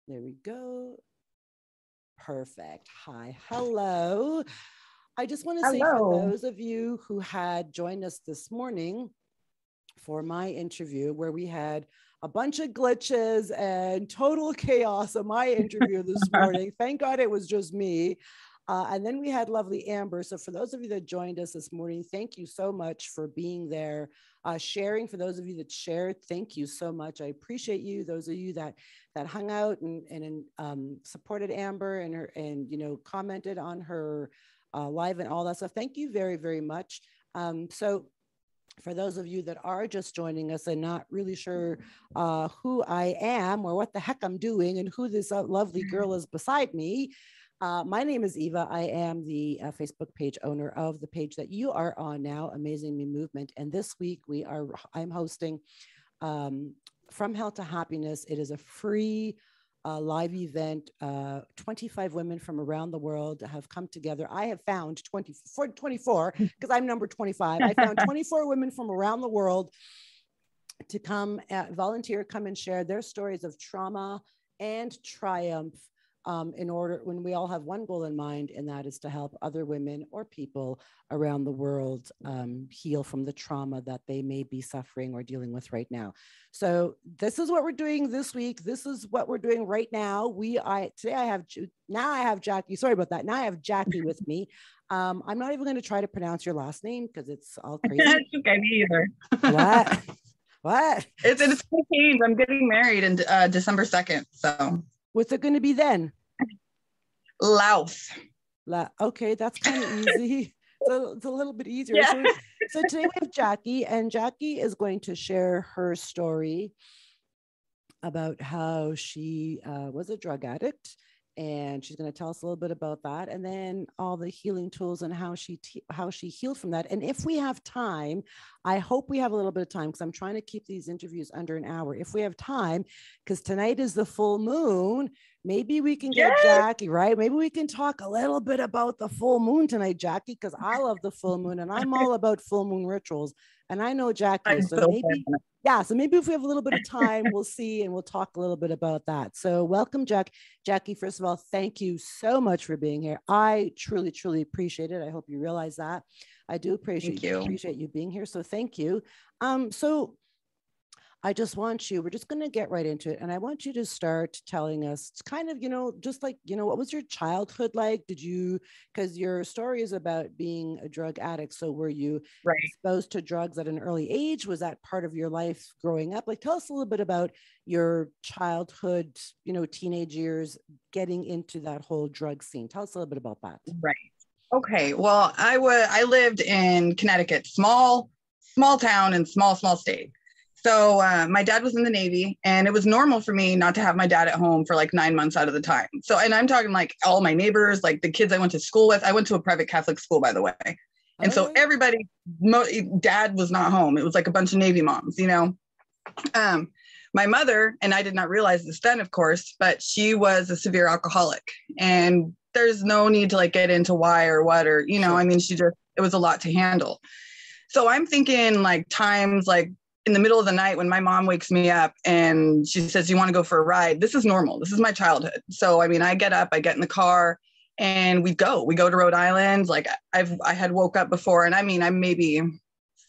There we go. Perfect. Hi. Hello. I just want to say for Hello. those of you who had joined us this morning for my interview, where we had a bunch of glitches and total chaos on my interview this morning. Thank God it was just me. And then we had lovely Amber. So for those of you that joined us this morning, thank you so much for being there, sharing. For those of you that shared, thank you so much. I appreciate you. Those of you that hung out and supported Amber and commented on her live and all that stuff. Thank you very, very much. So for those of you that are just joining us and not really sure who I am or what the heck I'm doing and who this lovely girl is beside me, my name is Eva. I am the Facebook page owner of the page that you are on now, Amazing Me Movement. And this week I'm hosting From Hell to Happiness. It is a free live event. 25 women from around the world have come together. I have found 24 because I'm number 25. I found 24 women from around the world to come volunteer, come and share their stories of trauma and triumph in order, when we all have one goal in mind, and that is to help other women or people around the world heal from the trauma that they may be suffering or dealing with right now. So this is what we're doing this week. This is what we're doing right now. Today I have Jackee. Sorry about that. Now I have Jackee with me. I'm not even going to try to pronounce your last name because it's all crazy. It's okay, me either. What? What? It's going to change. I'm getting married in December 2nd. So what's it going to be then? Laos. Okay, that's kind of easy. It's a little bit easier. Yeah. So today we have Jackee, and Jackee is going to share her story about how she was a drug addict, and she's going to tell us a little bit about that, and then all the healing tools and how she healed from that. And if we have time, I hope we have a little bit of time because I'm trying to keep these interviews under an hour. If we have time, because tonight is the full moon, maybe we can get Jackee, right? Maybe we can talk a little bit about the full moon tonight, Jackee, because I love the full moon and I'm all about full moon rituals. And I know Jackee. So maybe if we have a little bit of time, we'll see and we'll talk a little bit about that. So welcome, Jackee. First of all, thank you so much for being here. I truly, truly appreciate it. I hope you realize that. I do appreciate you being here. So thank you. So I just want we're just going to get right into it. And I want you to start telling us kind of, just like, what was your childhood like? Because your story is about being a drug addict. So were you exposed to drugs at an early age? Was that part of your life growing up? Like, tell us a little bit about your childhood, teenage years, getting into that whole drug scene. Tell us a little bit about that. Right. Okay. Well, I lived in Connecticut, small town and small state. So my dad was in the Navy, and it was normal for me not to have my dad at home for like 9 months out of the time. So, and I'm talking like all my neighbors, like the kids I went to school with. I went to a private Catholic school, by the way. And so everybody, dad was not home. It was like a bunch of Navy moms, My mother, and I did not realize this then, of course, but she was a severe alcoholic. And there's no need to like get into why or what, or, Sure. I mean, it was a lot to handle. So I'm thinking like times like in the middle of the night when my mom wakes me up and she says, you want to go for a ride? This is normal. This is my childhood. So, I mean, I get up, I get in the car and we go to Rhode Island. Like I had woke up before, and I mean, I'm maybe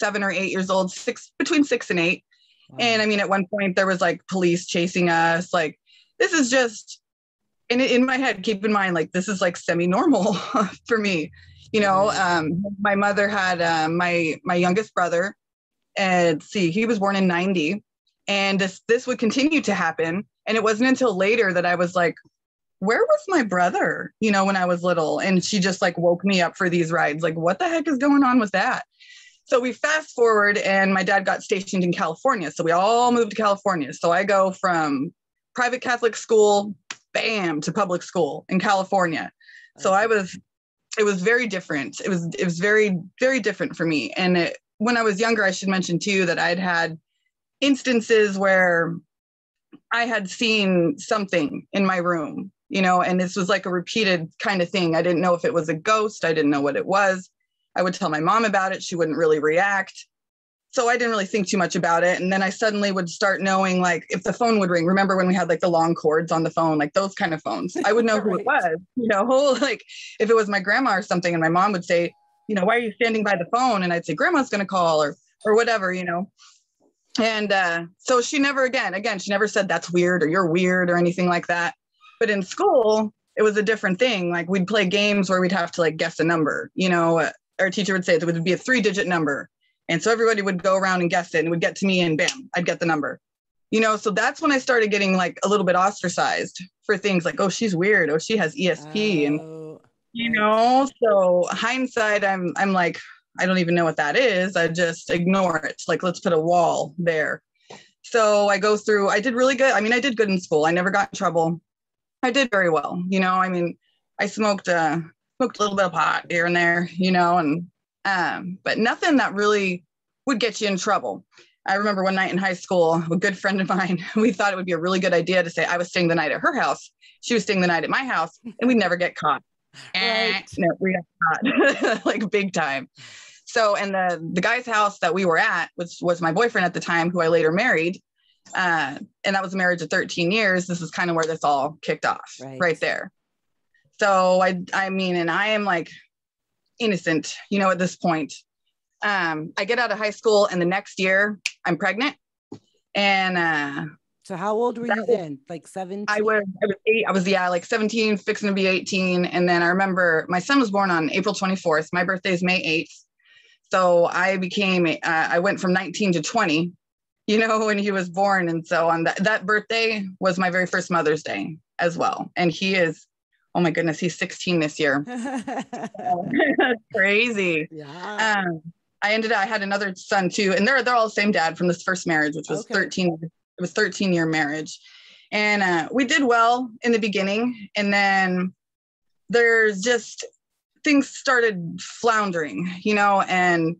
7 or 8 years old, between 6 and 8. Wow. And I mean, at one point there was like police chasing us. Like, this is just in my head, keep in mind, like, this is like semi-normal for me, my mother had my youngest brother. And he was born in 90, and this would continue to happen. And it wasn't until later that I was like, where was my brother, when I was little? And she just like woke me up for these rides. Like, what the heck is going on with that? So we fast forward, and my dad got stationed in California. So we all moved to California. So I go from private Catholic school, bam, to public school in California. So it was very different. It was very, very different for me. And when I was younger, I should mention too, that I'd had instances where I had seen something in my room, and this was like a repeated kind of thing. I didn't know if it was a ghost. I didn't know what it was. I would tell my mom about it. She wouldn't really react. So I didn't really think too much about it. And then I suddenly would start knowing, like, if the phone would ring, remember when we had like the long cords on the phone, like those kind of phones, I would know who it was, you know, like if it was my grandma or something, and my mom would say, you know, why are you standing by the phone? And I'd say, grandma's going to call, or whatever, you know? And so she never, she never said that's weird or you're weird or anything like that. But in school, it was a different thing. Like we'd play games where we'd have to like guess a number, you know, our teacher would say it would be a 3-digit number. And so everybody would go around and guess it, and it would get to me and bam, I'd get the number, you know? So that's when I started getting like a little bit ostracized for things like, oh, she's weird. Oh, she has ESP. And, you know, so hindsight, I'm like, I don't even know what that is. I just ignore it. Like, let's put a wall there. So I go through, I did really good. I mean, I did good in school. I never got in trouble. I did very well. You know, I mean, I smoked a little bit of pot here and there, you know, and, but nothing that really would get you in trouble. I remember one night in high school, a good friend of mine, we thought it would be a really good idea to say I was staying the night at her house. She was staying the night at my house, and we'd never get caught. Right. No, we got caught like big time. So, and the guy's house that we were at was my boyfriend at the time, who I later married. And that was a marriage of 13 years. This is kind of where this all kicked off, right there. So I mean, and I am like innocent, you know, at this point. I get out of high school, and the next year I'm pregnant. And so how old were you then? Like 17? I was 8. I was, like 17, fixing to be 18. And then I remember my son was born on April 24th. My birthday is May 8th. So I I went from 19 to 20, you know, when he was born. And so on that birthday was my very first Mother's Day as well. And he is, oh my goodness, he's 16 this year. That's crazy. Yeah. I had another son too. And they're all the same dad from this first marriage, which was 13. It was 13-year marriage. And we did well in the beginning. And then there's just, things started floundering, you know, and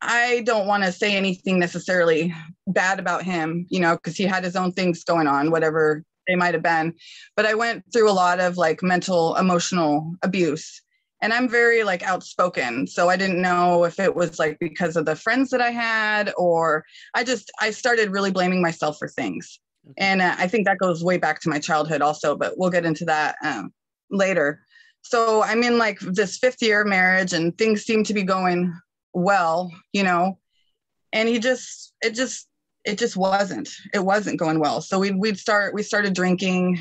I don't want to say anything necessarily bad about him, you know, because he had his own things going on, whatever they might have been. But I went through a lot of like mental, emotional abuse. And I'm very like outspoken. So I didn't know if it was like because of the friends that I had, or I started really blaming myself for things. And I think that goes way back to my childhood also, but we'll get into that later. So I'm in like this 5th year of marriage, and things seem to be going well, you know, and it wasn't going well. So we started drinking.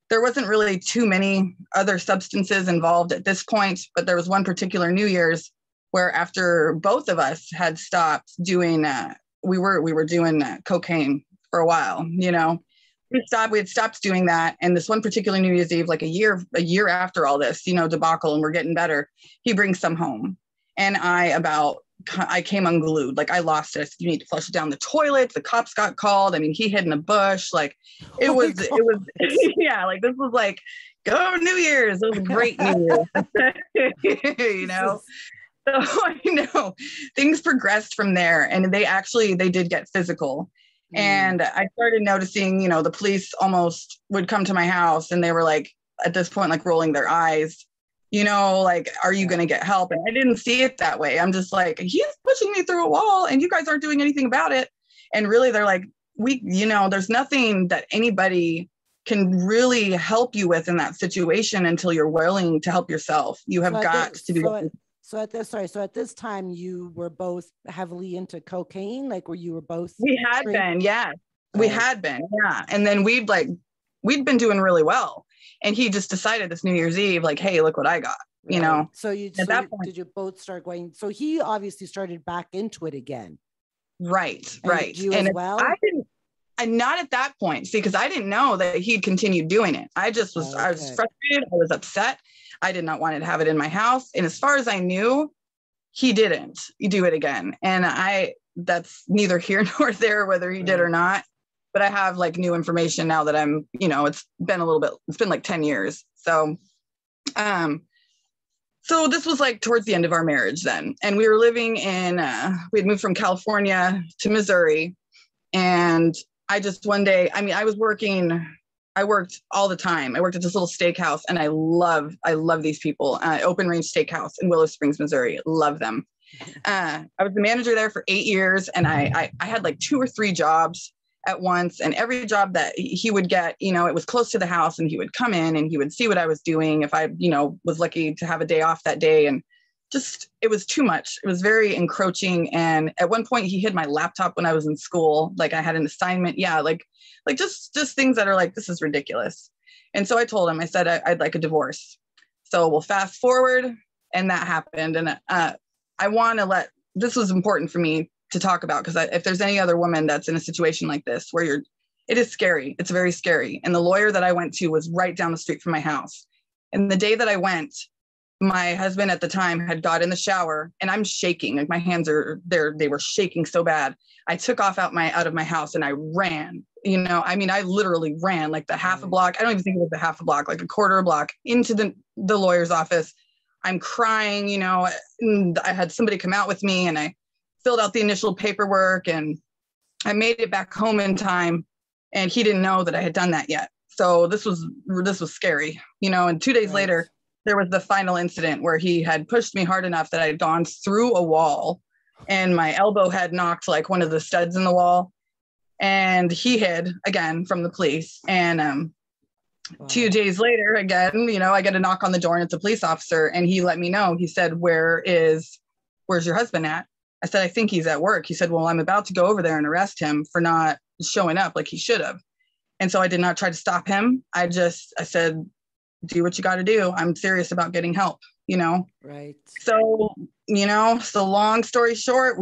There wasn't really too many other substances involved at this point, but there was one particular New Year's where after both of us had stopped doing, we were doing cocaine for a while, you know. We had stopped doing that. And this one particular New Year's Eve, like a year after all this, you know, debacle, and we're getting better, he brings some home. And I came unglued. Like I lost it. You need to flush it down the toilet. The cops got called. I mean, he hid in a bush. Like it was, yeah, like this was like, go New Year's. It was a great New Year's, you know? So I know things progressed from there, and they did get physical. And I started noticing, you know, the police almost would come to my house, and they were like, at this point, like rolling their eyes, you know, like, are you going to get help? And I didn't see it that way. I'm just like, he's pushing me through a wall and you guys aren't doing anything about it. And really, they're like, there's nothing that anybody can really help you with in that situation until you're willing to help yourself. You have got to be. So at this time, you were both heavily into cocaine, like where you were both. We had been, yeah. We had been, yeah. And then we'd been doing really well. And he just decided this New Year's Eve, like, hey, look what I got, you know? So did you both start going? So he obviously started back into it again. Right. Right. You as well? And not at that point, see, because I didn't know that he'd continued doing it. I just was, I was frustrated. I was upset. I did not want to have it in my house. And as far as I knew, he didn't do it again. And that's neither here nor there, whether he did or not. But I have like new information now that I'm, you know, it's been like 10 years. So, so this was like towards the end of our marriage then. And we were living in, we had moved from California to Missouri. And I just one day, I mean, I worked all the time. I worked at this little steakhouse, and I love these people, Open Range Steakhouse in Willow Springs, Missouri. Love them. I was the manager there for 8 years, and I had like 2 or 3 jobs at once, and every job that he would get, you know, it was close to the house, and he would come in and he would see what I was doing if I, you know, was lucky to have a day off that day. And just, it was too much. It was very encroaching. And at one point he hid my laptop when I was in school. Like I had an assignment. Yeah. Like just things that are like, this is ridiculous. And so I told him, I said, I'd like a divorce. So we'll fast forward, and that happened. And I want to this was important for me to talk about, because if there's any other woman that's in a situation like this, where it is scary. It's very scary. And the lawyer that I went to was right down the street from my house. And the day that I went, my husband at the time had got in the shower, and I'm shaking. Like my hands they were shaking so bad. I took off out of my house and I ran, you know, I mean, I literally ran like the half a block. I don't even think it was the half a block, like a quarter a block into the lawyer's office. I'm crying, you know, and I had somebody come out with me, and I filled out the initial paperwork, and I made it back home in time, and he didn't know that I had done that yet. So this was scary, you know. And 2 days later, there was the final incident where he had pushed me hard enough that I had gone through a wall, and my elbow had knocked like one of the studs in the wall, and he hid again from the police. And wow. 2 days later, again, you know, I get a knock on the door, and it's a police officer, and he let me know. He said, where's your husband at? I said, I think he's at work. He said, well, I'm about to go over there and arrest him for not showing up like he should have. And so I did not try to stop him. I said, do what you got to do. I'm serious about getting help, you know? Right. So, you know, so long story short,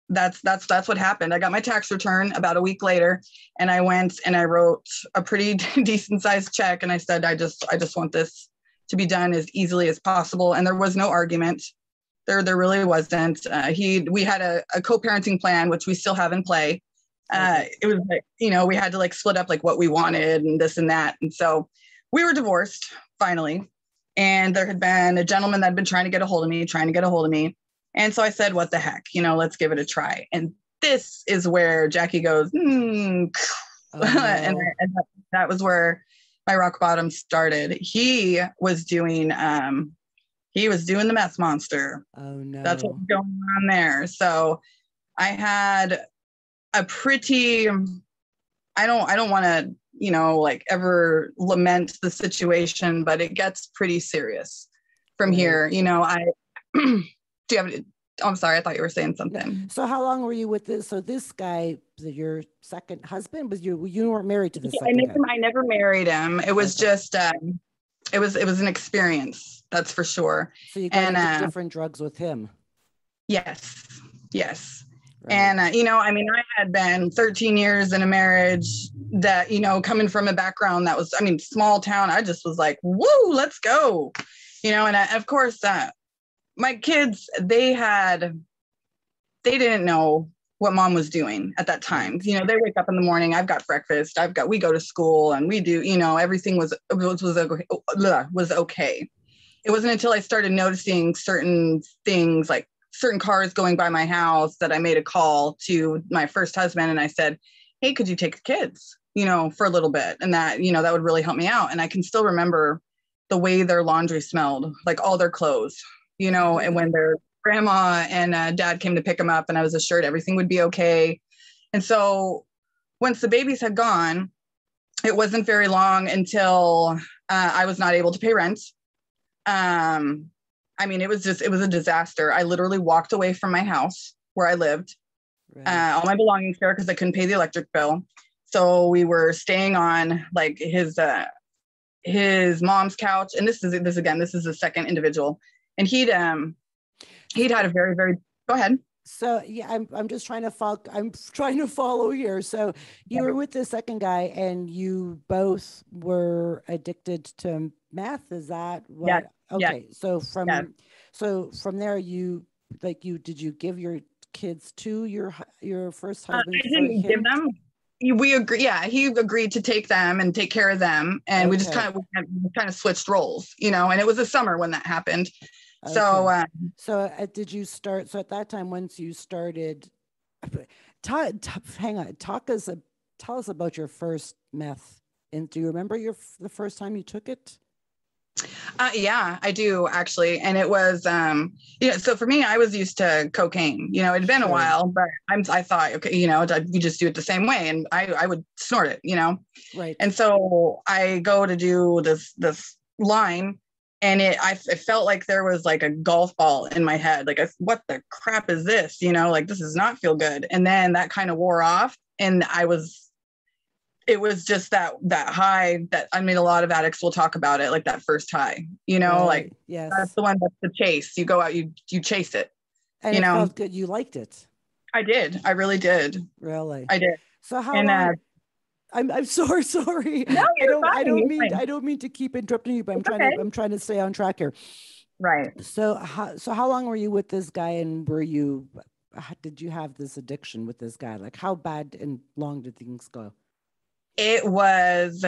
that's what happened. I got my tax return about a week later, and I went and I wrote a pretty decent sized check. And I said, I just want this to be done as easily as possible. And there was no argument. There really wasn't. We had a co-parenting plan, which we still have in play. It was like, you know, we had to like split up like what we wanted and this and that. And so we were divorced finally. And there had been a gentleman that had been trying to get a hold of me. And so I said, what the heck, you know, let's give it a try. And this is where Jackee goes, Oh, no. and that was where my rock bottom started. He was doing the meth monster. Oh no. That's what was going on there. So I had a pretty, I don't want to, you know, like ever lament the situation, but it gets pretty serious from here. You know, I'm sorry, I thought you were saying something. So how long were you with this? So this guy, your second husband, you weren't married to this second guy? I never married him. It was just, it was an experience. That's for sure. So you got into different drugs with him. Yes. Right. And, you know, I mean, I had been 13 years in a marriage that, you know, coming from a background that was, I mean, small town, I just was like, woo, let's go, you know. And of course, my kids, they didn't know what mom was doing at that time. You know, they wake up in the morning, I've got breakfast, we go to school, and we do, you know, everything was okay. It wasn't until I started noticing certain things, like certain cars going by my house, that I made a call to my first husband, and I said, hey, could you take the kids, you know, for a little bit? And that, you know, that would really help me out. And I can still remember the way their laundry smelled, like all their clothes, you know, and when their grandma and dad came to pick them up, and I was assured everything would be okay. And so once the babies had gone, it wasn't very long until I was not able to pay rent. I mean, it was a disaster. I literally walked away from my house where I lived, all my belongings there, because I couldn't pay the electric bill. So we were staying on like his mom's couch. And this is the second individual. And he'd had a very, very, go ahead. So yeah, I'm just trying to follow. I'm trying to follow here. So you were with the second guy, and you both were addicted to meth. Is that what? Yes. Okay. Yes. So from there, did you give your kids to your first husband? I didn't give them. We agree. Yeah, he agreed to take them and take care of them, and we just kind of switched roles, you know. And it was the summer when that happened. Okay. So did you start? So at that time, once you started, hang on, tell us about your first meth. And do you remember the first time you took it? Yeah, I do actually. And it was, so for me, I was used to cocaine, it'd been a Sure. while, but I thought, okay, we just do it the same way. And I would snort it. Right. And so I go to do this line, and it felt like there was like a golf ball in my head. Like, what the crap is this? Like, this does not feel good. And then that kind of wore off, and it was just that high that, I mean, a lot of addicts will talk about it, like that first high, Right. like Yes. that's the one, that's the chase. You go out, you chase it. And it felt good. You liked it. I did. I really did. Really? I did. So how long? I'm so sorry. No, you're fine. I don't mean to keep interrupting you, but I'm trying to stay on track here. Right. So how long were you with this guy, and did you have this addiction with this guy? Like, how bad and long did things go? It was,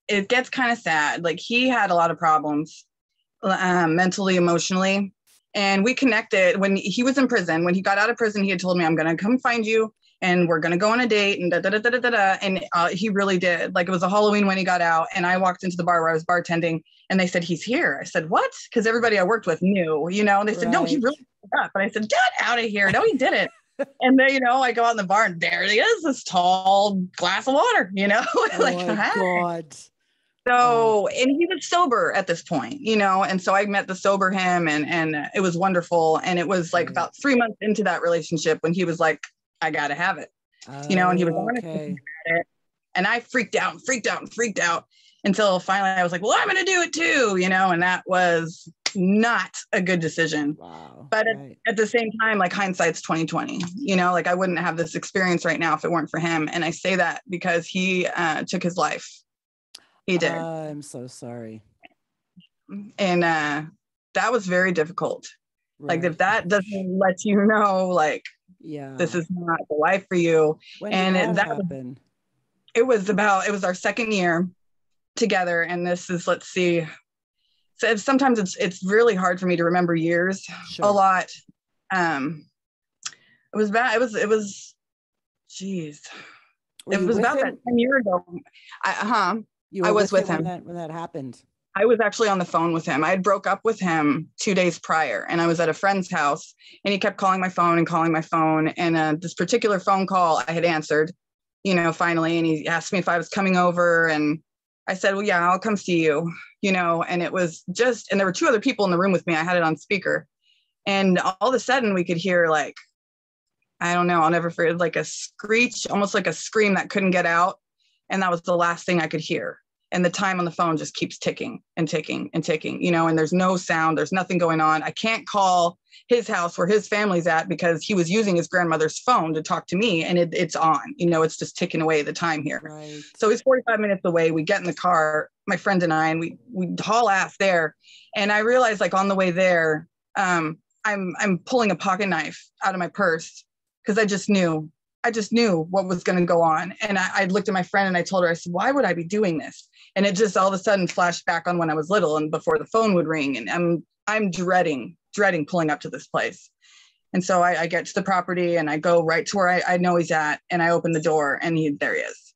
it gets kind of sad. Like, he had a lot of problems, mentally, emotionally. And we connected when he was in prison. When he got out of prison, he had told me, I'm going to come find you, and we're going to go on a date, and And he really did. Like, it was a Halloween when he got out, and I walked into the bar where I was bartending, and they said, he's here. I said, what? Because everybody I worked with knew, and they said, no, he really got up. And I said, get out of here. No, he didn't. And then, I go out in the bar, and there he is, this tall glass of water, Oh like, my God. So, and he was sober at this point, and so I met the sober him, and it was wonderful. And it was like about 3 months into that relationship when he was like, I got to have it, and he was honest about it. And I freaked out until finally I was like, well, I'm going to do it too, and that was not a good decision. Wow. But at the same time, like, hindsight's 2020, like, I wouldn't have this experience right now if it weren't for him. And I say that because he took his life. He did. I'm so sorry. And that was very difficult. Right. Like, if that doesn't let you know, like, this is not the life for you. When did that happen? It was our second year together. And this is, let's see. So sometimes it's really hard for me to remember years. Sure. A lot. It was bad. It was, geez. It was about that 10 years ago. I was with him when that happened. I was actually on the phone with him. I had broke up with him 2 days prior, and I was at a friend's house, and he kept calling my phone. And this particular phone call I had answered, finally, and he asked me if I was coming over, and I said, well, yeah, I'll come see you, and it was and there were 2 other people in the room with me. I had it on speaker, and all of a sudden we could hear, like, I don't know, I'll never forget, like a screech, almost like a scream that couldn't get out. And that was the last thing I could hear. And the time on the phone just keeps ticking and ticking and ticking, and there's no sound, there's nothing going on. I can't call his house where his family's at because he was using his grandmother's phone to talk to me, and it's on, it's just ticking away the time here. Right. So he's 45 minutes away. We get in the car, my friend and I, and we haul ass there. And I realized, like, on the way there, I'm pulling a pocket knife out of my purse because I just knew what was going to go on. And I looked at my friend and I told her, I said, why would I be doing this? And it just all of a sudden flashed back on when I was little and before the phone would ring. And I'm dreading pulling up to this place. And so I get to the property and I go right to where I know he's at, and I open the door, and there he is.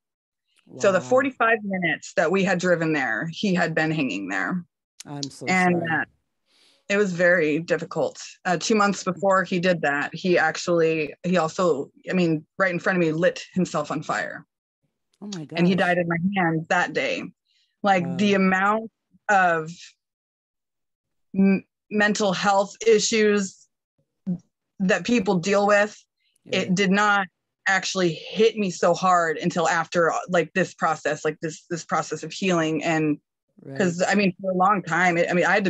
Wow. So the 45 minutes that we had driven there, he had been hanging there. I'm so sorry. It was very difficult. 2 months before he did that, he also, right in front of me, lit himself on fire. Oh my God. And he died in my hands that day. Like, the amount of mental health issues that people deal with, it did not actually hit me so hard until after, like, this process of healing. And because for a long time, I had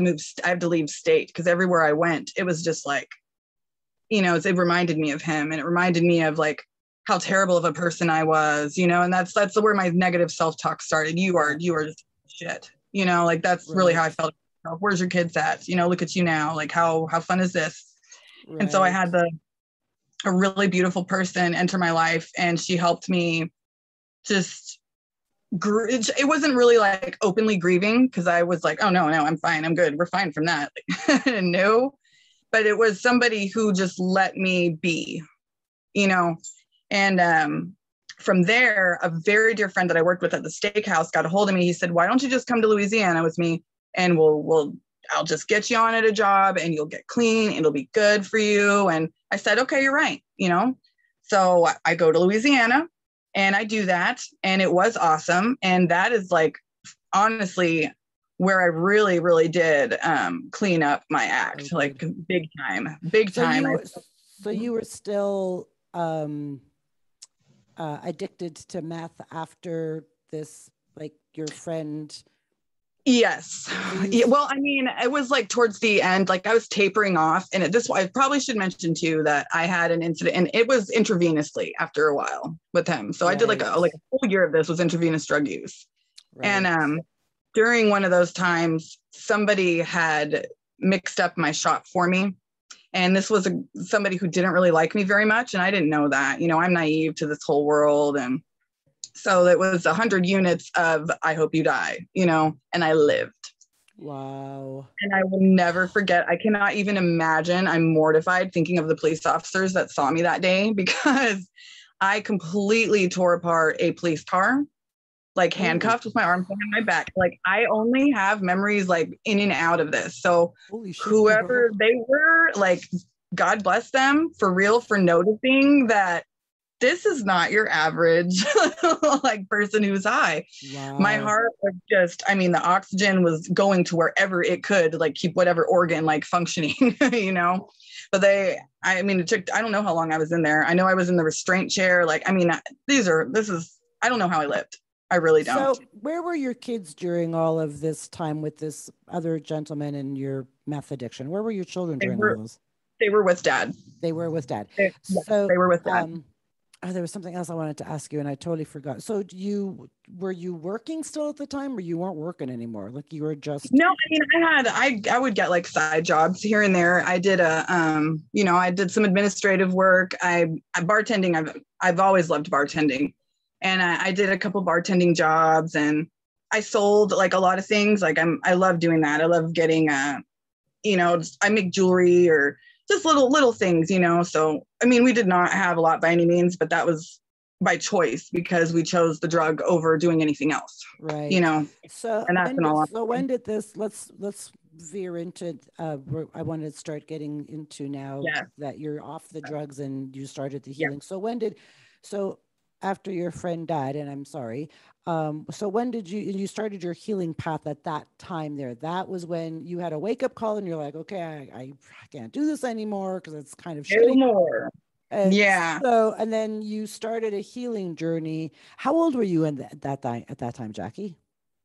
to leave state, because everywhere I went, it was just like, it reminded me of him, and it reminded me of, like, how terrible of a person I was, and that's where my negative self-talk started. You are just shit, like, that's really how I felt. Where's your kids at? Look at you now. Like, how fun is this? Right. And so I had a really beautiful person enter my life, and she helped me just. It wasn't really like openly grieving, because I was like, oh no, I'm fine, I'm good, we're fine from that. No, but it was somebody who just let me be, and from there, a very dear friend that I worked with at the steakhouse got a hold of me. He said, why don't you just come to Louisiana with me and I'll just get you on at a job and you'll get clean. It'll be good for you. And I said, okay, you're right. So I go to Louisiana and I do that. And it was awesome. And that is like, honestly, where I really, really did clean up my act, like big time. So you were still addicted to meth after this, like your friend? Yes. Yeah, well, I mean, it was like towards the end, like I was tapering off, and I probably should mention too that I had an incident, and it was intravenously after a while with him. So I did like a whole year of this was intravenous drug use. Right. And during one of those times, somebody had mixed up my shot for me. And this was somebody who didn't really like me very much. And I didn't know that, I'm naive to this whole world. And so it was 100 units of I hope you die, and I lived. Wow. And I will never forget. I cannot even imagine. I'm mortified thinking of the police officers that saw me that day, because I completely tore apart a police car, like handcuffed with my arms behind my back. Like I only have memories like in and out of this. So whoever they were, like, God bless them for real, for noticing that this is not your average like person who's high. Wow. My heart was just, the oxygen was going to wherever it could, like keep whatever organ like functioning, but it took, I don't know how long I was in there. I know I was in the restraint chair. Like, I don't know how I lived. I really don't. So where were your kids during all of this time with this other gentleman and your meth addiction? Where were your children during all this? They were with dad. They were with dad. They were with dad. There was something else I wanted to ask you and I totally forgot. So were you working still at the time, or you weren't working anymore? Like you were just... No, I would get like side jobs here and there. I did I did some administrative work. Bartending. I've always loved bartending. And I did a couple bartending jobs, and I sold like a lot of things. Like I love doing that. I love getting, I make jewelry or just little things, So, we did not have a lot by any means, but that was by choice because we chose the drug over doing anything else. Right. So, and that's when did this, let's veer into, I wanted to start getting into now that you're off the drugs and you started the healing. Yeah. So after your friend died, and I'm sorry, so when did you started your healing path at that time there? That was when you had a wake-up call and you're like, okay, I can't do this anymore because it's kind of shitty. No more. And so, and then you started a healing journey. How old were you at that time, Jackee?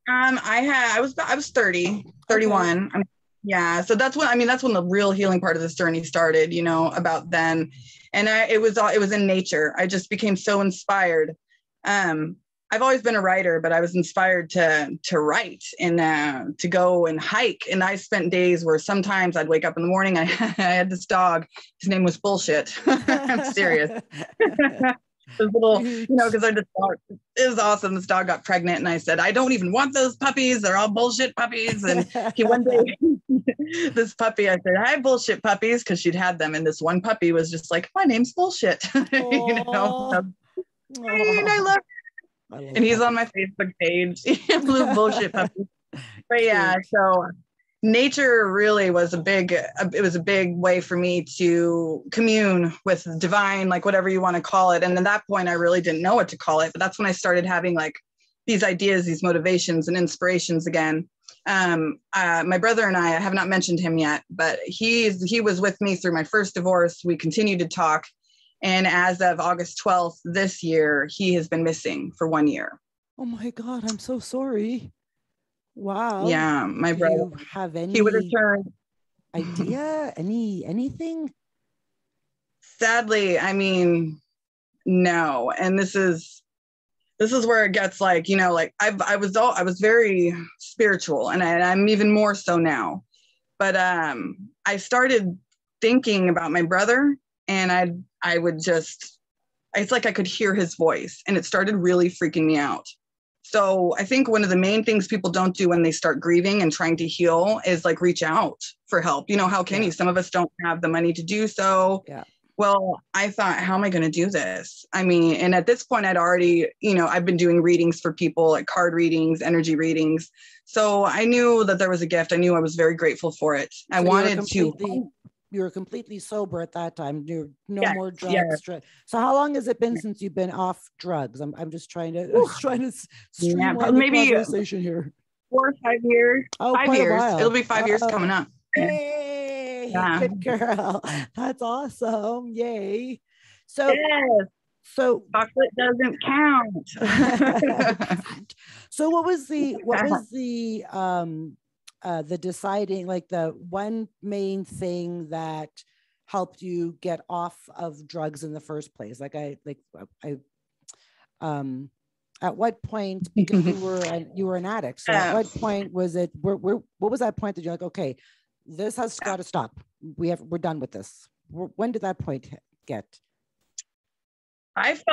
I was 30, 31. Okay. Yeah. So that's when the real healing part of this journey started, about then. And it was in nature. I just became so inspired. I've always been a writer, but I was inspired to write and to go and hike. And I spent days where sometimes I'd wake up in the morning. I had this dog. His name was Bullshit. I'm serious. This little, because I just thought it was awesome. This dog got pregnant, and I said, I don't even want those puppies. They're all bullshit puppies. And one day, this puppy, I said, hi, bullshit puppies, because she'd had them. And this one puppy was just like, my name's Bullshit. And I love it. And he's on my Facebook page. Blue Bullshit puppy. But yeah, so nature really was a big way for me to commune with the divine, like whatever you want to call it. And at that point, I really didn't know what to call it. But that's when I started having like these ideas, these motivations and inspirations again. My brother and I have not mentioned him yet, but he was with me through my first divorce. We continued to talk. And as of August 12th this year, he has been missing for 1 year. Oh my God, I'm so sorry. Wow. Yeah, my brother. Do you have any he would return idea? Anything? Sadly, no. And this is where it gets like, I was very spiritual, and I'm even more so now. But I started thinking about my brother, and I would just, it's like I could hear his voice, and it started really freaking me out. So I think one of the main things people don't do when they start grieving and trying to heal is like reach out for help. How can you? Some of us don't have the money to do so. Yeah. Well, I thought, how am I going to do this? I mean, and at this point I'd already, I've been doing readings for people, like card readings, energy readings. So I knew that there was a gift. I knew I was very grateful for it. I wanted to. You were completely sober at that time. You're no Yes, more drugs. yes. So how long has it been since you've been off drugs? I'm just trying to streamline the conversation here. 4 or 5 years. Oh, 5 years. It'll be 5 years coming up. Hey, good girl. That's awesome. Yay. So, yes. So chocolate doesn't count. So what was the deciding, like the one main thing that helped you get off of drugs in the first place? At what point, because you were an addict. So at what point was it, what was that point that you're like, okay, this has got to stop. We're done with this. When did that point get? I just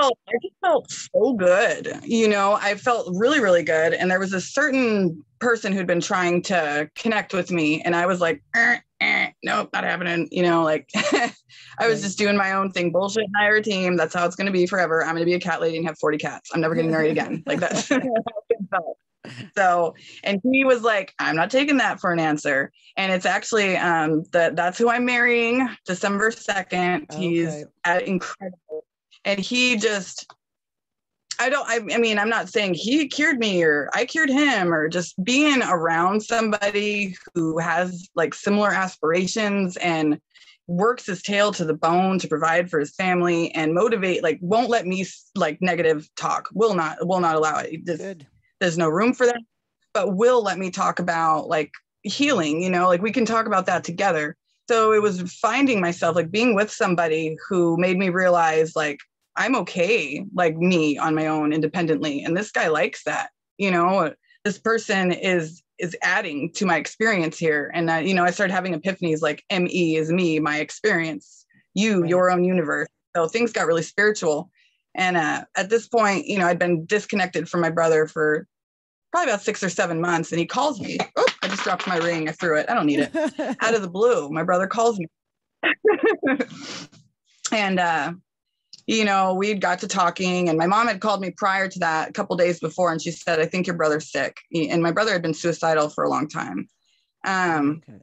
felt so good. I felt really, really good. And there was a certain person who'd been trying to connect with me. And I was like, nope, not happening. I was just doing my own thing. Bullshit and I are a team. That's how it's going to be forever. I'm going to be a cat lady and have 40 cats. I'm never getting married again. Like that's how it felt. So, and he was like, I'm not taking that for an answer. And it's actually that's who I'm marrying December 2nd. Okay. He's incredible. And he just, I mean, I'm not saying he cured me or I cured him, or just being around somebody who has like similar aspirations and works his tail to the bone to provide for his family and motivate, like won't let me like negative talk, will not allow it. There's no room for that, but will let me talk about like healing, like we can talk about that together. So it was finding myself, like being with somebody who made me realize like, I'm okay, like me on my own independently. And this guy likes that, this person is adding to my experience here. And I started having epiphanies like ME is me, my experience, your own universe. So things got really spiritual. And at this point, I'd been disconnected from my brother for probably about 6 or 7 months. And he calls me. Oh, I just dropped my ring. I threw it. I don't need it. Out of the blue, my brother calls me. And, we got to talking, and my mom had called me prior to that a couple of days before. And she said, I think your brother's sick. And my brother had been suicidal for a long time. Okay.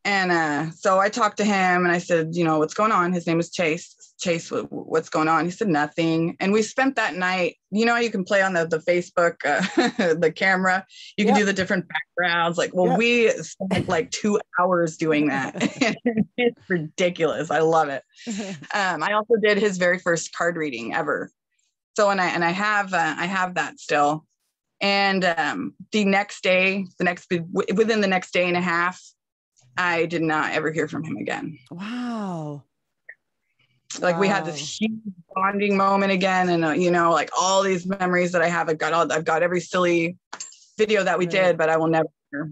And so I talked to him and I said, what's going on? His name is Chase. Chase, what's going on? He said, nothing. And we spent that night, you can play on the Facebook, the camera, you can do the different backgrounds. Like, we spent like 2 hours doing that. It's ridiculous. I love it. I also did his very first card reading ever. So, and I have that still. And within the next day and a half, I did not ever hear from him again. Wow. Like we had this huge bonding moment again. And, like all these memories that I have, I've got every silly video that we did, but I will never, I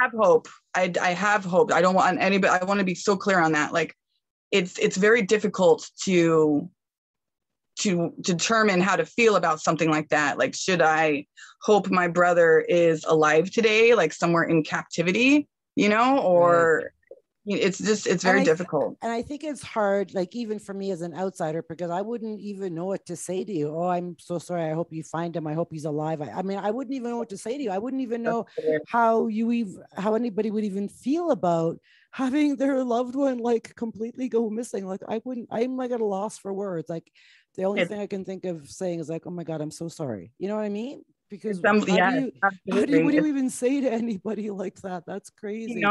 have hope. I have hope. I don't want anybody, I want to be so clear on that. Like it's very difficult to determine how to feel about something like that. Like, should I hope my brother is alive today, like somewhere in captivity, or it's very difficult. And I think it's hard, like even for me as an outsider, because I wouldn't even know what to say to you. Oh, I'm so sorry. I hope you find him. I hope he's alive. I mean, I wouldn't even know what to say to you. I wouldn't even know how anybody would even feel about having their loved one like completely go missing. Like I'm like at a loss for words. Like the only thing I can think of saying is like, oh my God, I'm so sorry. You know what I mean? Because what do you even say to anybody like that? That's crazy.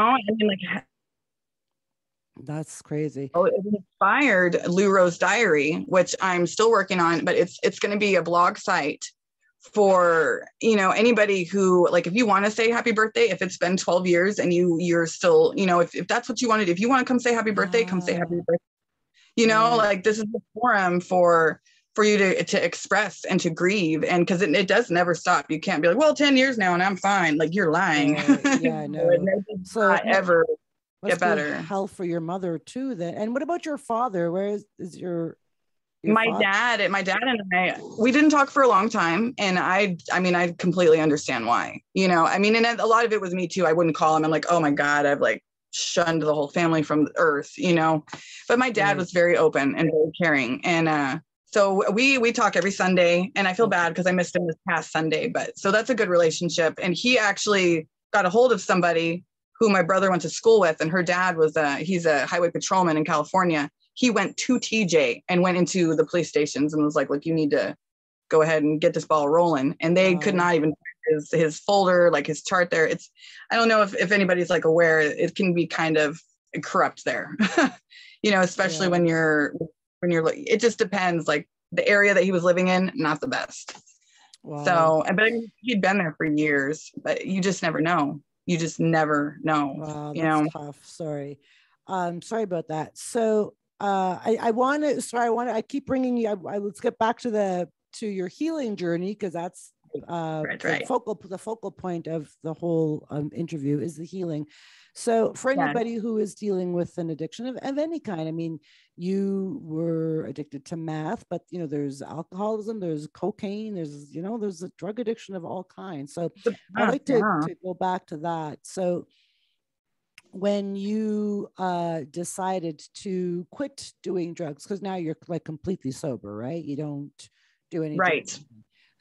That's crazy. Oh, it inspired Lou Rose Diary, which I'm still working on, but it's going to be a blog site for, anybody who, like, if you want to say happy birthday, if it's been 12 years and you're still, if that's what you wanted, if you want to come say happy birthday, come say happy birthday. Like this is the forum for you to express and to grieve. And because it does never stop. You can't be like, well, 10 years now and I'm fine. Like you're lying. Yeah, no. So ever get better. Hell for your mother too then. And what about your father? Where is your my dad and I, we didn't talk for a long time. And I completely understand why, and a lot of it was me too. I wouldn't call him. I'm like, oh my God, I've like shunned the whole family from the earth, you know, but my dad was very open and very caring. And so we talk every Sunday, and I feel bad because I missed him this past Sunday, but so that's a good relationship. And he actually got a hold of somebody who my brother went to school with, and her dad was he's a highway patrolman in California. He went to TJ and went into the police stations and was like, look, you need to go ahead and get this ball rolling. And they could not even find his folder, like his chart there. It's, I don't know if anybody's like aware, it can be kind of corrupt there, you know, especially when you're, it just depends, like the area that he was living in, not the best. Wow. So, but I mean, he'd been there for years, but you just never know. You just never know. Wow, you that's know? tough. Sorry. Sorry about that. So I keep bringing you, let's get back to your healing journey, because that's the focal point of the whole interview is the healing. So for anybody who is dealing with an addiction of any kind, I mean, you were addicted to meth, but you know, there's alcoholism, there's cocaine, there's a drug addiction of all kinds. So I'd like to go back to that. So when you decided to quit doing drugs, because now you're like completely sober, right? You don't do any drugs.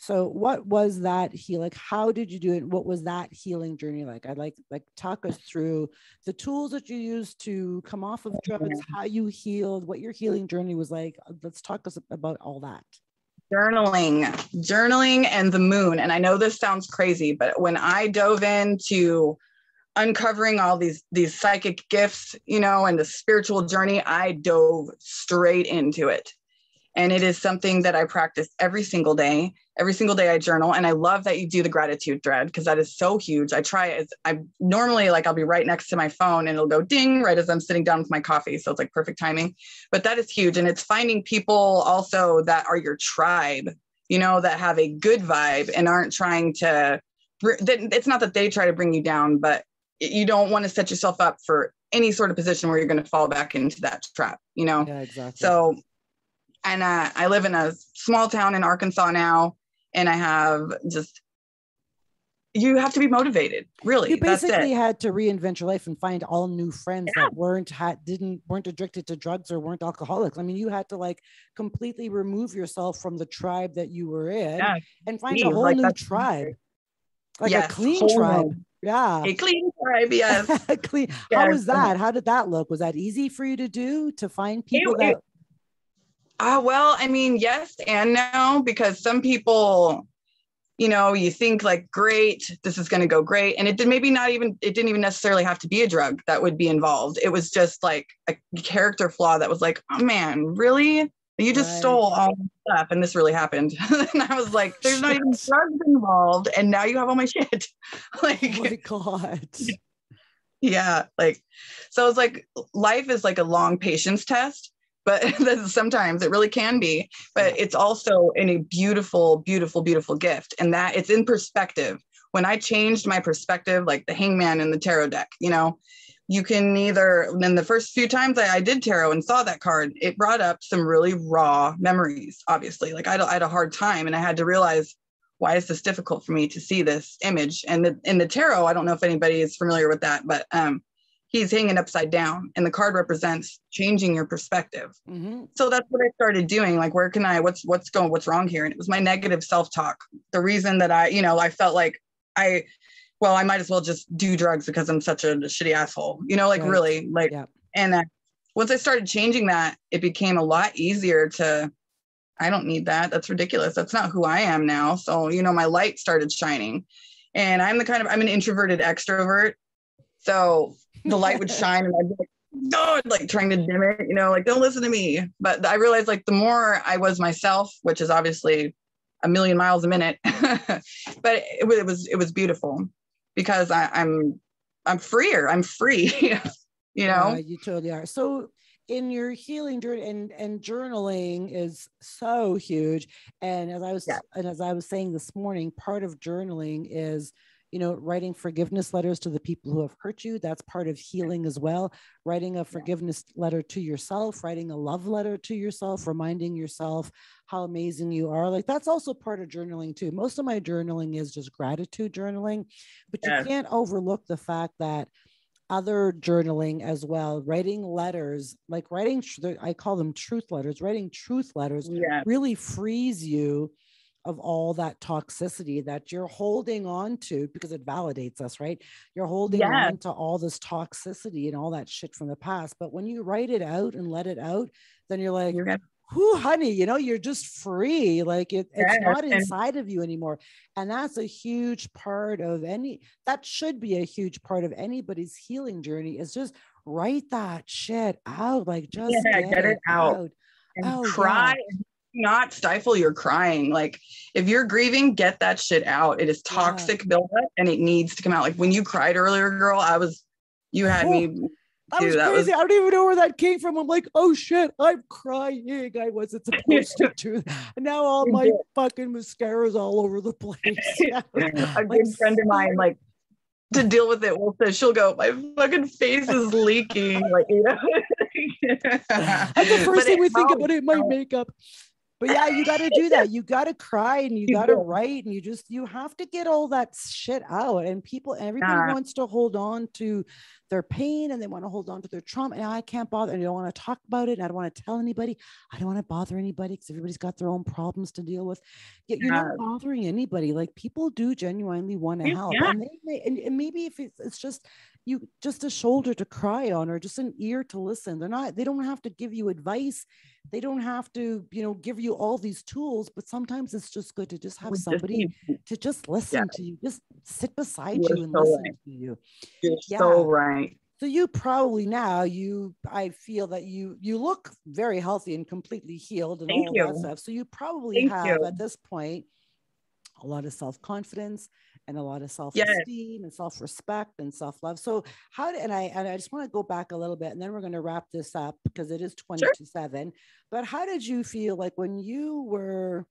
So what was that healing? How did you do it? What was that healing journey like? I'd like talk us through the tools that you used to come off of drugs, how you healed, what your healing journey was like. Let's talk about all that. Journaling and the moon. And I know this sounds crazy, but when I dove into uncovering all these psychic gifts, you know, and the spiritual journey, I dove straight into it. And it is something that I practice every single day. Every single day I journal. And I love that you do the gratitude thread, because that is so huge. I try it. I normally, like, I'll be right next to my phone and it'll go ding right as I'm sitting down with my coffee. So it's like perfect timing, but that is huge. And it's finding people also that are your tribe, you know, that have a good vibe and aren't trying to, it's not that they try to bring you down, but you don't want to set yourself up for any sort of position where you're going to fall back into that trap, you know? Yeah, exactly. So, and I live in a small town in Arkansas now, and I have you have to be motivated, really. You basically had to reinvent your life and find all new friends that weren't addicted to drugs or weren't alcoholics. I mean, you had to like completely remove yourself from the tribe that you were in and find a whole new tribe, like a clean tribe. Yeah. A clean tribe, yes. Clean. How was that? How did that look? Was that easy for you to do, to find people well, I mean, yes and no, because some people, you know, you think like, great, this is going to go great. And it didn't even necessarily have to be a drug that would be involved. It was just like a character flaw that was like, oh man, really? You just stole all my stuff and this really happened. And I was like, there's not even drugs involved. And now you have all my shit. Like, oh my God. Yeah. Like, so it's like, life is like a long patience test, but sometimes it really can be, but it's also in a beautiful, beautiful, beautiful gift. And that it's in perspective. When I changed my perspective, like the hangman in the tarot deck, you know, you can then the first few times I did tarot and saw that card, it brought up some really raw memories, obviously. Like I had a hard time, and I had to realize, why is this difficult for me to see this image? And in the tarot, I don't know if anybody is familiar with that, but he's hanging upside down, and the card represents changing your perspective. Mm-hmm. So that's what I started doing. Like, what's wrong here? And it was my negative self-talk. The reason that I felt like I might as well just do drugs because I'm such a shitty asshole, you know, like really like, and once I started changing that, it became a lot easier I don't need that. That's ridiculous. That's not who I am now. So, you know, my light started shining, and I'm an introverted extrovert. So the light would shine and I'd be like, no, like trying to dim it, you know, like, don't listen to me. But I realized, like, the more I was myself, which is obviously a million miles a minute, but it was beautiful, because I'm freer. I'm free, you know? You totally are. So in your healing journey, and journaling is so huge. And as I was saying this morning, part of journaling is, you know, writing forgiveness letters to the people who have hurt you. That's part of healing as well. Writing a forgiveness letter to yourself, writing a love letter to yourself, reminding yourself how amazing you are. Like, that's also part of journaling too. Most of my journaling is just gratitude journaling, but you can't overlook the fact that other journaling as well, writing letters, like writing, I call them truth letters, writing truth letters Yeah. really frees you of all that toxicity that you're holding on to, because it validates us, right? You're holding on to all this toxicity and all that shit from the past. But when you write it out and let it out, then you're like, whoo, honey, you know, you're just free. Like it's not inside of you anymore. And that's a huge part of that should be a huge part of anybody's healing journey, is just write that shit out. Like just get it out. And cry. Not stifle your crying. Like if you're grieving, get that shit out. It is toxic buildup and it needs to come out. Like when you cried earlier, girl, you had me. That was crazy. I don't even know where that came from. I'm like, oh shit, I'm crying. I wasn't supposed to do that. And now all my fucking mascara's all over the place. A good friend of mine, like, to deal with it, she'll go, my fucking face is leaking. Like, you know. That's the first thing we think about it, my makeup. But yeah, you got to do that. You got to cry and you got to write, and you have to get all that shit out. And everybody wants to hold on to their pain, and they want to hold on to their trauma. And I can't bother. And I don't want to talk about it. And I don't want to tell anybody. I don't want to bother anybody because everybody's got their own problems to deal with. Yet you're not bothering anybody. Like people do genuinely want to help. And and maybe if it's just a shoulder to cry on, or just an ear to listen. They don't have to give you advice. They don't have to, give you all these tools, but sometimes it's just good to just have somebody to just listen to you, just sit beside you and listen to you. You're so right. So you probably now, I feel that you look very healthy and completely healed and all that stuff. So you probably have at this point a lot of self-confidence and a lot of self-esteem and self-respect and self-love. So I just want to go back a little bit, and then we're going to wrap this up because it is 20 to 7. But how did you feel like when you were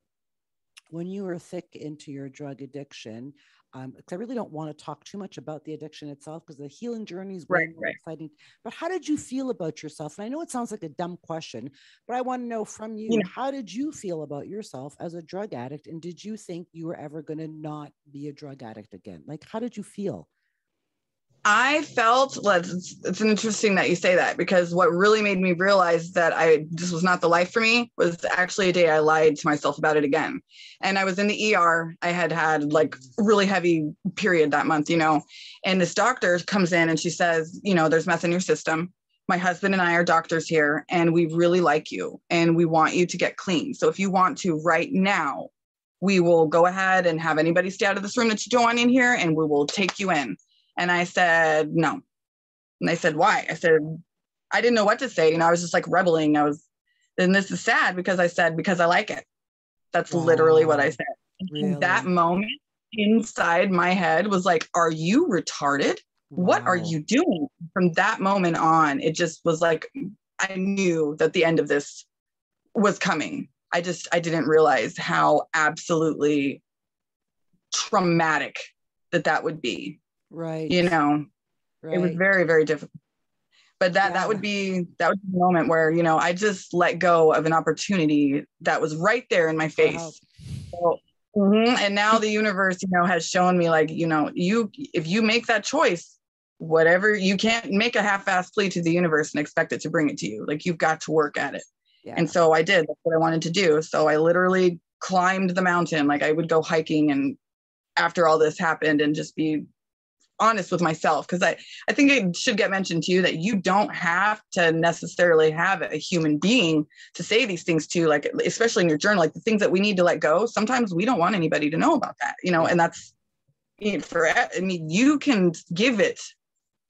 thick into your drug addiction? Because I really don't want to talk too much about the addiction itself, because the healing journey is very exciting. But how did you feel about yourself? And I know it sounds like a dumb question, but I want to know from you, how did you feel about yourself as a drug addict? And did you think you were ever going to not be a drug addict again? Like, how did you feel? I felt, it's interesting that you say that, because what really made me realize that this was not the life for me was actually a day I lied to myself about it again. And I was in the ER. I had like really heavy period that month, and this doctor comes in and she says, there's meth in your system. My husband and I are doctors here, and we really like you and we want you to get clean. So if you want to right now, we will go ahead and have anybody stay out of this room that you don't want in here, and we will take you in. And I said, no. And they said, why? I said, I didn't know what to say. I was just like rebelling. And this is sad because I said, because I like it. That's literally what I said. Really? That moment inside my head was like, are you retarded? Wow. What are you doing? From that moment on, it just was like, I knew that the end of this was coming. I didn't realize how absolutely traumatic that would be. Right. It was very, very difficult. But that would be the moment where, I just let go of an opportunity that was right there in my face. So, and now the universe, has shown me, like, if you make that choice, whatever, you can't make a half-assed plea to the universe and expect it to bring it to you. Like, you've got to work at it. Yeah. And so I did. That's what I wanted to do. So I literally climbed the mountain. Like, I would go hiking, and after all this happened, and just be honest with myself, because I think it should get mentioned to you that you don't have to necessarily have a human being to say these things to, like, especially in your journal, like the things that we need to let go. Sometimes we don't want anybody to know about that, and that's you can give it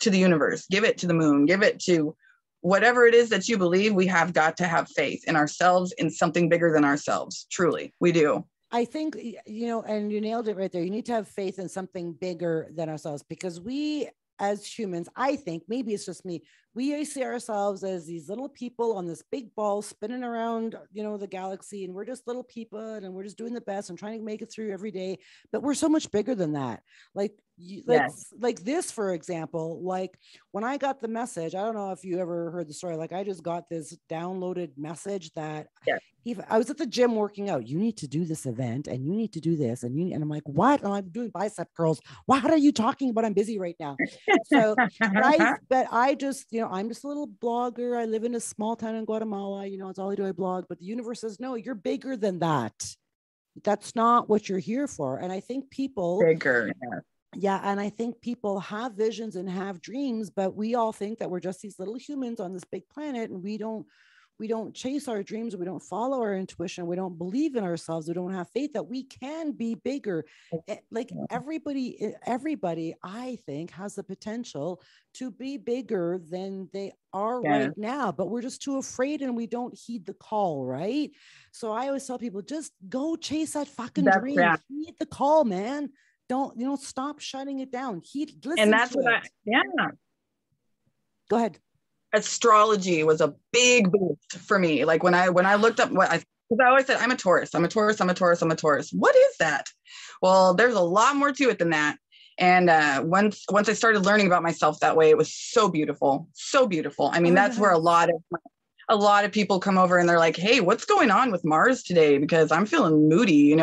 to the universe, give it to the moon, give it to whatever it is that you believe. We have got to have faith in ourselves, in something bigger than ourselves. Truly, we do. I think, and you nailed it right there. You need to have faith in something bigger than ourselves, because we as humans, I think, maybe it's just me, we see ourselves as these little people on this big ball spinning around, the galaxy, and we're just little people and we're just doing the best and trying to make it through every day. But we're so much bigger than that. Like this, for example, like when I got the message, I don't know if you ever heard the story. Like I just got this downloaded message that I was at the gym working out. You need to do this event and you need to do this. And I'm like, what? And I'm doing bicep curls. What are you talking about? I'm busy right now. So, but I just, I'm just a little blogger. I live in a small town in Guatemala. It's all I do. I blog, but the universe says, no, you're bigger than that. That's not what you're here for. And I think people bigger. Yeah. And I think people have visions and have dreams, but we all think that we're just these little humans on this big planet, and we don't chase our dreams. We don't follow our intuition. We don't believe in ourselves. We don't have faith that we can be bigger. Like everybody, I think, has the potential to be bigger than they are right now, but we're just too afraid and we don't heed the call. Right. So I always tell people, just go chase that fucking dream. Heed the call, man. Don't stop shutting it down. Listen. And that's what Go ahead. Astrology was a big boost for me. Like when I looked up because I always said, I'm a Taurus. What is that? Well, there's a lot more to it than that. And once I started learning about myself that way, it was so beautiful. So beautiful. I mean, that's where a lot of people come over and they're like, hey, what's going on with Mars today? Because I'm feeling moody,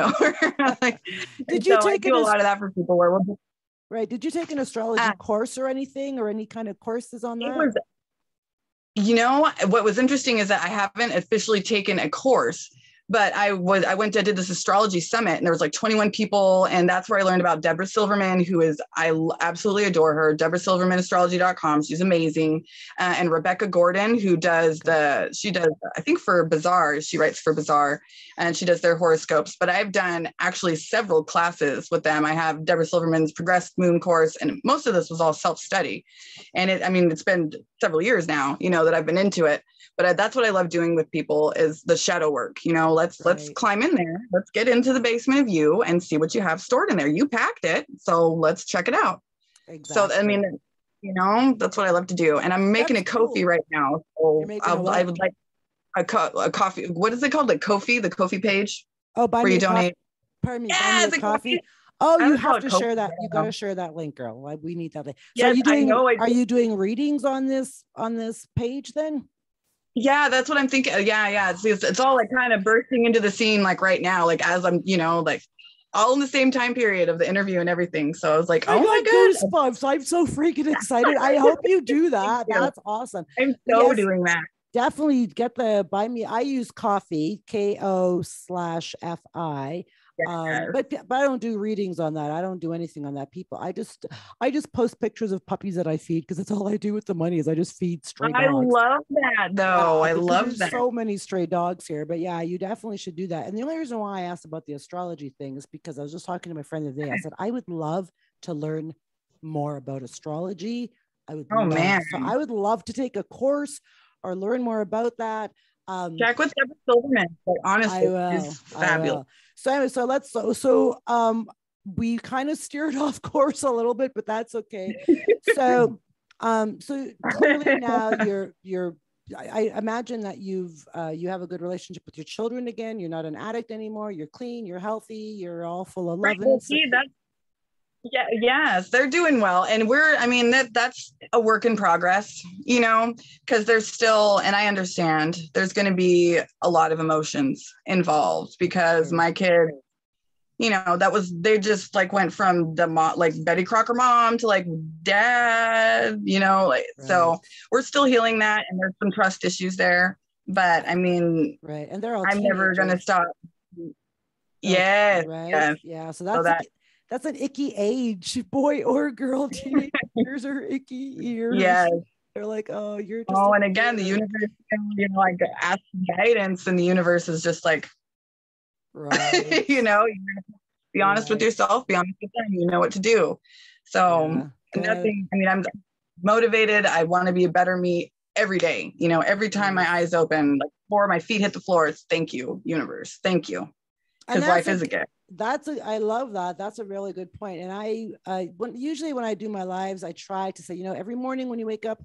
like, did you take a lot of that for people where right. Did you take an astrology course or anything, or any kind of courses on that? What was interesting is that I haven't officially taken a course, but I did this astrology summit, and there was like 21 people. And that's where I learned about Deborah Silverman, I absolutely adore her. DeborahSilvermanAstrology.com. She's amazing. And Rebecca Gordon, she does, I think for Bazaar, she writes for Bazaar, and she does their horoscopes. But I've done actually several classes with them. I have Deborah Silverman's Progressed Moon course, and most of this was all self-study. And it's been several years now, that I've been into it. But that's what I love doing with people is the shadow work. Let's climb in there. Let's get into the basement of you and see what you have stored in there. You packed it, so let's check it out. Exactly. So that's what I love to do. And I'm making a Ko-fi right now. So I would like a coffee. What is it called? Like Ko-fi, the Ko-fi page. Oh, buy where me you donate. Buy me a coffee. Oh, you have to share that. You got to share that link, girl. We need that link. So yes, are you doing readings on this page then? Yeah, that's what I'm thinking. Yeah. It's all like kind of bursting into the scene like right now, like as I'm, like all in the same time period of the interview and everything. So I was like, oh my God. Goosebumps. I'm so freaking excited. I hope you do that. That's awesome. I'm doing that. Definitely get buy me. I use coffee, KO/FI. But I don't do readings on that. I don't do anything on that. People, I just post pictures of puppies that I feed, because that's all I do with the money is I just feed stray dogs. I love that though. I love that. So many stray dogs here, but yeah, you definitely should do that. And the only reason why I asked about the astrology thing is because I was just talking to my friend the other day. I said, I would love to learn more about astrology. So I would love to take a course or learn more about that. Check with Deborah Silverman. Honestly, she's fabulous. So we kind of steered off course a little bit, but that's okay. So clearly now I imagine that you have a good relationship with your children again. You're not an addict anymore. You're clean. You're healthy. You're all full of love. Yes, they're doing well. And that's a work in progress, because there's still, and I understand there's going to be a lot of emotions involved, because my kids, they just like went from the like Betty Crocker mom to like dad, so we're still healing that. And there's some trust issues there, but right. And they're all I'm never going to stop. Yes. Right. Yes. Yeah. So that's an icky age, boy or girl. Teenagers are icky ears. Yes. They're like, oh, you're just. Oh, and again, the universe, like ask guidance, and the universe is just like, right. You be honest with yourself, be honest with them, you know what to do. So nothing, I'm motivated. I want to be a better me every day. Every time my eyes open, like before my feet hit the floor, it's thank you, universe. Thank you. Because life is a gift. I love that. That's a really good point. And usually when I do my lives, I try to say, every morning when you wake up,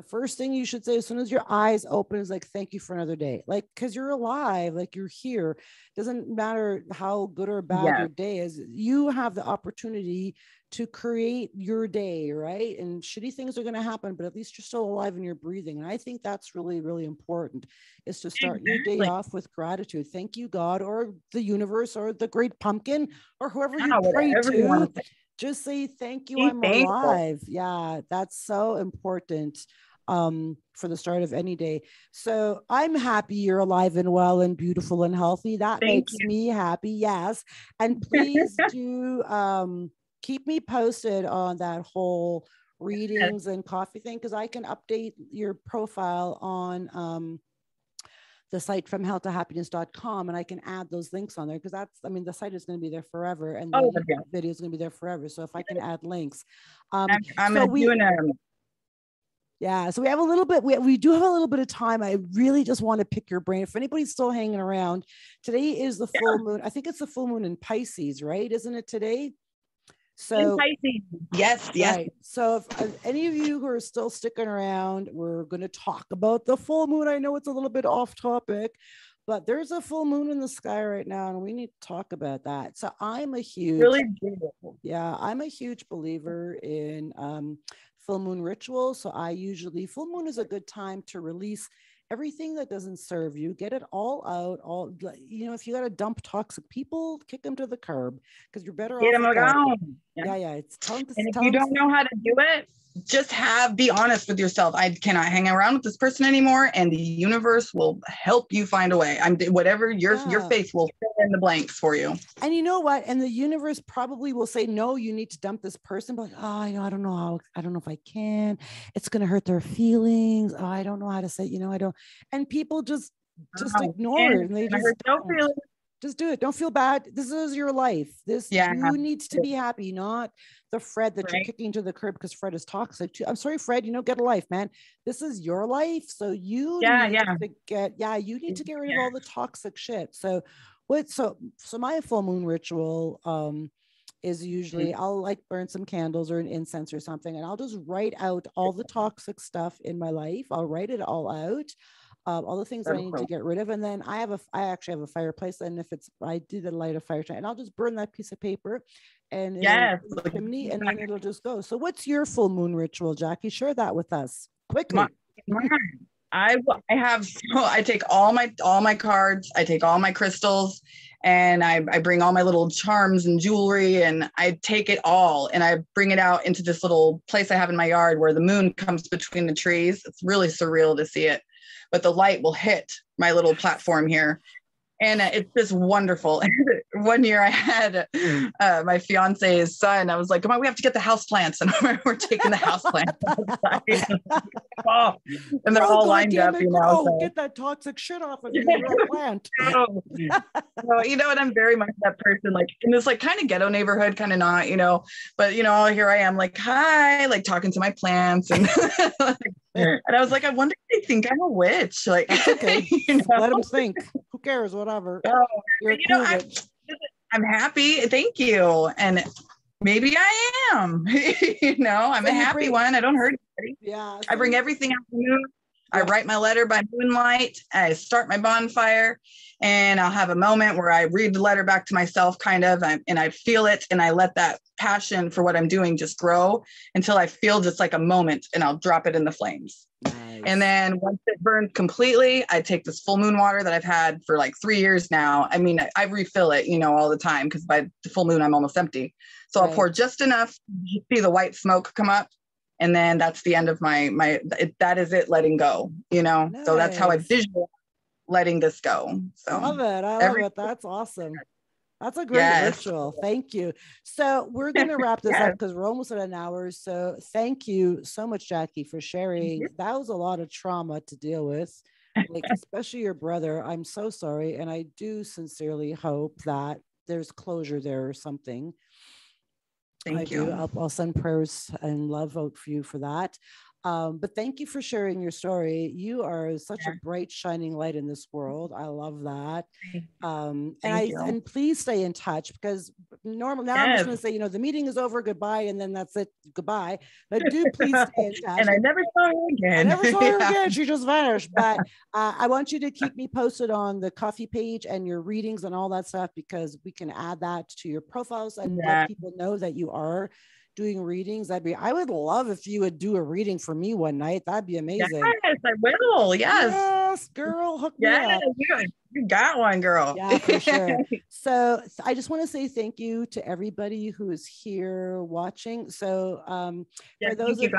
the first thing you should say as soon as your eyes open is like, thank you for another day. Like, cause you're alive, like you're here. Doesn't matter how good or bad your day is. You have the opportunity to create your day, right? And shitty things are going to happen, but at least you're still alive and you're breathing. And I think that's really, really important, is to start your day off with gratitude. Thank you, God, or the universe, or the great pumpkin, or whoever you pray to. Just say, thank you, I'm alive. Yeah, that's so important for the start of any day. So I'm happy you're alive and well and beautiful and healthy. That makes me happy. Yes. And please do keep me posted on that whole readings and coffee thing, because I can update your profile on the site from helltohappiness.com, and I can add those links on there, because that's, I mean, the site is going to be there forever, and the video is going to be there forever. So if I can add links, yeah, so we have a little bit, we do have a little bit of time. I really just want to pick your brain. If anybody's still hanging around, today is the full moon. I think it's the full moon in Pisces, right? Isn't it today? So yes. Right. So if any of you who are still sticking around, we're going to talk about the full moon. I know it's a little bit off topic, but there's a full moon in the sky right now, and we need to talk about that. So I'm a huge, I'm a huge believer in full moon rituals. So I usually, full moon is a good time to release everything that doesn't serve you, get it all out. All, you know, if you got to dump toxic people, kick them to the curb, because you're better off. It's telling and if you don't know how to do it, just be honest with yourself. I cannot hang around with this person anymore, and the universe will help you find a way. Whatever your faith will fill in the blanks for you. And you know what? And the universe probably will say, no, you need to dump this person. But like, I don't know how, I don't know if I can. It's going to hurt their feelings. Oh, I don't know how to say, I don't. And people just ignore it. And they just do it. Don't feel bad. This is your life. You needs to be happy, not the Fred that you're kicking to the curb because Fred is toxic too. I'm sorry, Fred, get a life, man. This is your life. So you need to get rid of all the toxic shit. So my full moon ritual is usually I'll like burn some candles or an incense or something, and I'll just write out all the toxic stuff in my life. I'll write it all out. All the things that I need to get rid of. And then I actually have a fireplace. And I did light a fire, and I'll just burn that piece of paper and chimney, and then it'll just go. So what's your full moon ritual, Jackee? Share that with us quickly. I take all my cards, I take all my crystals, and I bring all my little charms and jewelry, and I take it all and I bring it out into this little place I have in my yard where the moon comes between the trees. It's really surreal to see it, but the light will hit my little platform here. And it's just wonderful. One year I had my fiance's son. I was like, come on, we have to get the house plants. And we're taking the house plants. And they're all lined up, so. Get that toxic shit off of your real plant. So, and I'm very much that person, like in this like kind of ghetto neighborhood, kind of not, but here I am like, hi, like talking to my plants. And, and I was like, I wonder if they think I'm a witch. Like, that's okay. Let them think. Who cares? Whatever. I'm happy. Thank you. And maybe I am. I'm a happy one. I don't hurt anybody. Yeah. I bring everything out the moon. I write my letter by moonlight. I start my bonfire, and I'll have a moment where I read the letter back to myself, kind of, and I feel it, and I let that passion for what I'm doing just grow until I feel just like a moment, and I'll drop it in the flames. Nice. And then once it burns completely, I take this full moon water that I've had for like 3 years now. I mean, I refill it, all the time, because by the full moon, I'm almost empty. So I'll pour just enough to see the white smoke come up. And then that's the end of that is it, letting go, Nice. So that's how I visualize letting this go. So I love it. That's awesome. That's a great ritual. Thank you. So we're going to wrap this up because we're almost at an hour. So thank you so much, Jackee, for sharing. That was a lot of trauma to deal with, like especially your brother. I'm so sorry. And I do sincerely hope that there's closure there or something. Thank you. I'll send prayers and love out for you for that. But thank you for sharing your story. You are such a bright, shining light in this world. I love that. Thank you. And please stay in touch, because normally now I'm just going to say, the meeting is over, goodbye, and then that's it, goodbye. But do please stay in touch. And I never saw her again. I never saw her again. She just vanished. But I want you to keep me posted on the coffee page and your readings and all that stuff, because we can add that to your profiles and let people know that you are doing readings. I would love if you would do a reading for me one night. That'd be amazing. Yes, I will. Yes, girl, hook me up. You got one, girl. Yeah, for sure. So I just want to say thank you to everybody who is here watching. So for those of you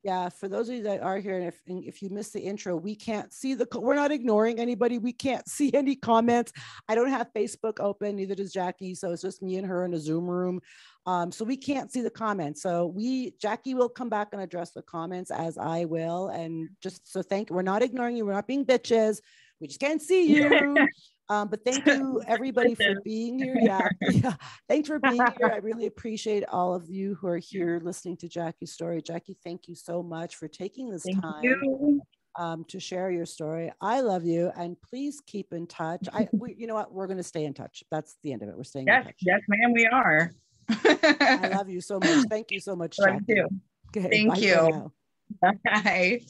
guys, for those of you that are here, and if you missed the intro, we can't see we're not ignoring anybody. We can't see any comments. I don't have Facebook open, neither does Jackee. So it's just me and her in a Zoom room. So we can't see the comments. So Jackee will come back and address the comments, as I will. And just so we're not ignoring you. We're not being bitches. We just can't see you. But thank you everybody for being here. Yeah. Thanks for being here. I really appreciate all of you who are here listening to Jackee's story. Jackee, thank you so much for taking this time to share your story. I love you, and please keep in touch. You know what? We're going to stay in touch. That's the end of it. We're staying in touch. Yes, ma'am, we are. I love you so much. Thank you so much, Jackee. Thank you. Okay, Thank you. Bye. Bye.